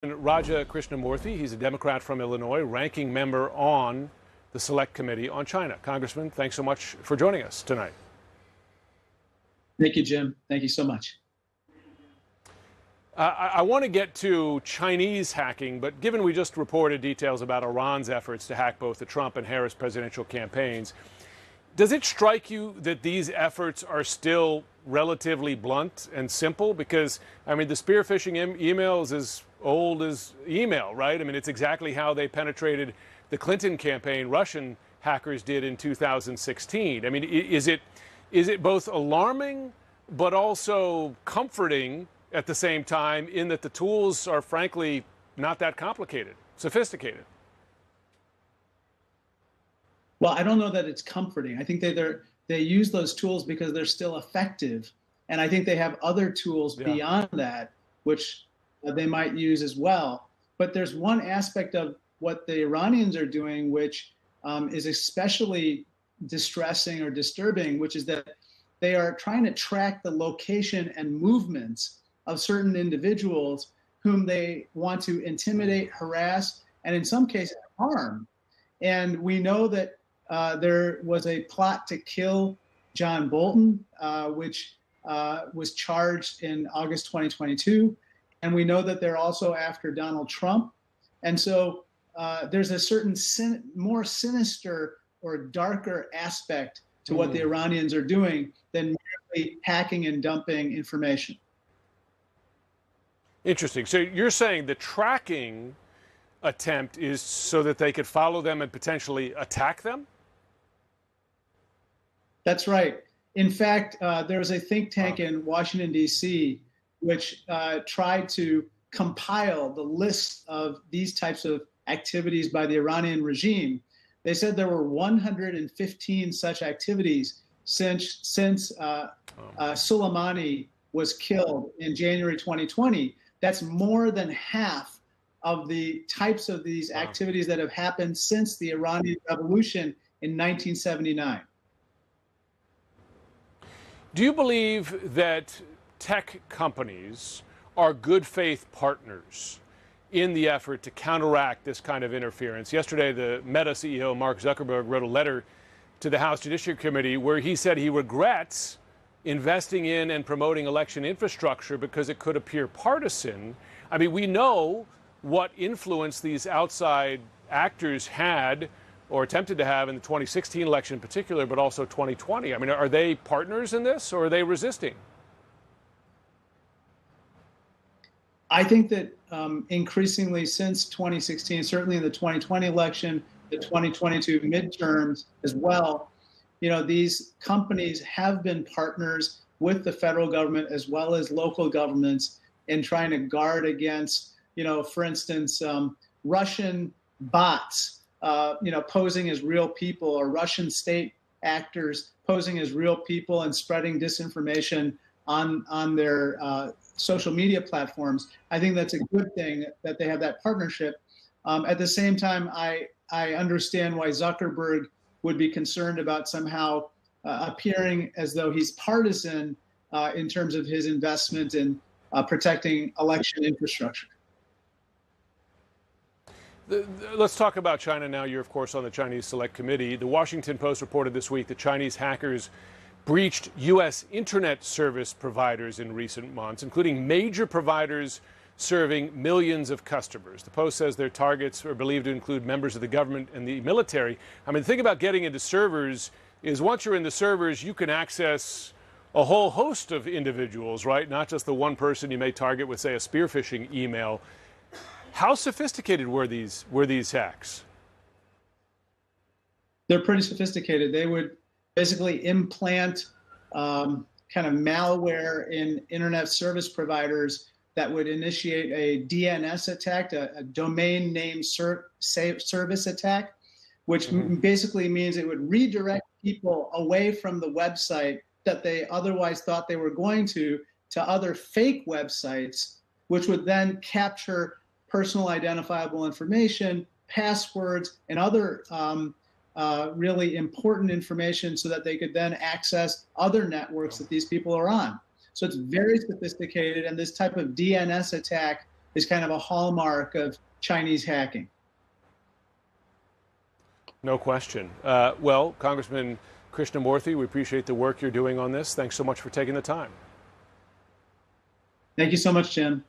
Raja Krishnamoorthi, he's a Democrat from Illinois, ranking member on the Select Committee on China. Congressman, thanks so much for joining us tonight. Thank you, Jim. Thank you so much. I want to get to Chinese hacking, but given we just reported details about Iran's efforts to hack both the Trump and Harris presidential campaigns, does it strike you that these efforts are still relatively blunt and simple? Because, I mean, the spear phishing email is as old as email, right? I mean, it's exactly how they penetrated the Clinton campaign Russian hackers did in 2016. I mean, is it both alarming but also comforting at the same time in that the tools are frankly not that complicated, sophisticated? Well, I don't know that it's comforting. I think they use those tools because they're still effective. And I think they have other tools beyond that, which they might use as well. But there's one aspect of what the Iranians are doing, which is especially distressing or disturbing, which is that they are trying to track the location and movements of certain individuals whom they want to intimidate, harass, and in some cases harm. And we know that there was a plot to kill John Bolton, which was charged in August 2022. And we know that they're also after Donald Trump. And so there's a certain more sinister or darker aspect to what the Iranians are doing than merely hacking and dumping information. Interesting. So you're saying the tracking attempt is so that they could follow them and potentially attack them? That's right. In fact, there was a think tank in Washington, D.C., which tried to compile the list of these types of activities by the Iranian regime. They said there were 115 such activities since Soleimani was killed in January 2020. That's more than half of the types of these activities that have happened since the Iranian Revolution in 1979. Do you believe that tech companies are good faith partners in the effort to counteract this kind of interference? Yesterday, the Meta CEO, Mark Zuckerberg, wrote a letter to the House Judiciary Committee where he said he regrets investing in and promoting election infrastructure because it could appear partisan. I mean, we know what influence these outside actors had or attempted to have in the 2016 election in particular, but also 2020. I mean, are they partners in this or are they resisting? I think that increasingly since 2016, certainly in the 2020 election, the 2022 midterms as well, you know, these companies have been partners with the federal government as well as local governments in trying to guard against, you know, for instance, Russian bots, you know, posing as real people, or Russian state actors posing as real people and spreading disinformation on their social media platforms. I think that's a good thing that they have that partnership. At the same time, I understand why Zuckerberg would be concerned about somehow appearing as though he's partisan in terms of his investment in protecting election infrastructure. Let's talk about China now. You're, of course, on the Chinese Select Committee. The Washington Post reported this week that Chinese hackers breached U.S. internet service providers in recent months, including major providers serving millions of customers. The Post says their targets are believed to include members of the government and the military. I mean, the thing about getting into servers is once you're in the servers, you can access a whole host of individuals, right? Not just the one person you may target with, say, a spear phishing email. How sophisticated were these hacks? They're pretty sophisticated. They would basically implant kind of malware in internet service providers that would initiate a DNS attack, a domain name service attack, which basically means it would redirect people away from the website that they otherwise thought they were going to other fake websites, which would then capture personal identifiable information, passwords, and other really important information so that they could then access other networks that these people are on. So it's very sophisticated, and this type of DNS attack is kind of a hallmark of Chinese hacking. No question. Well, Congressman Krishnamoorthi, we appreciate the work you're doing on this. Thanks so much for taking the time. Thank you so much, Jim.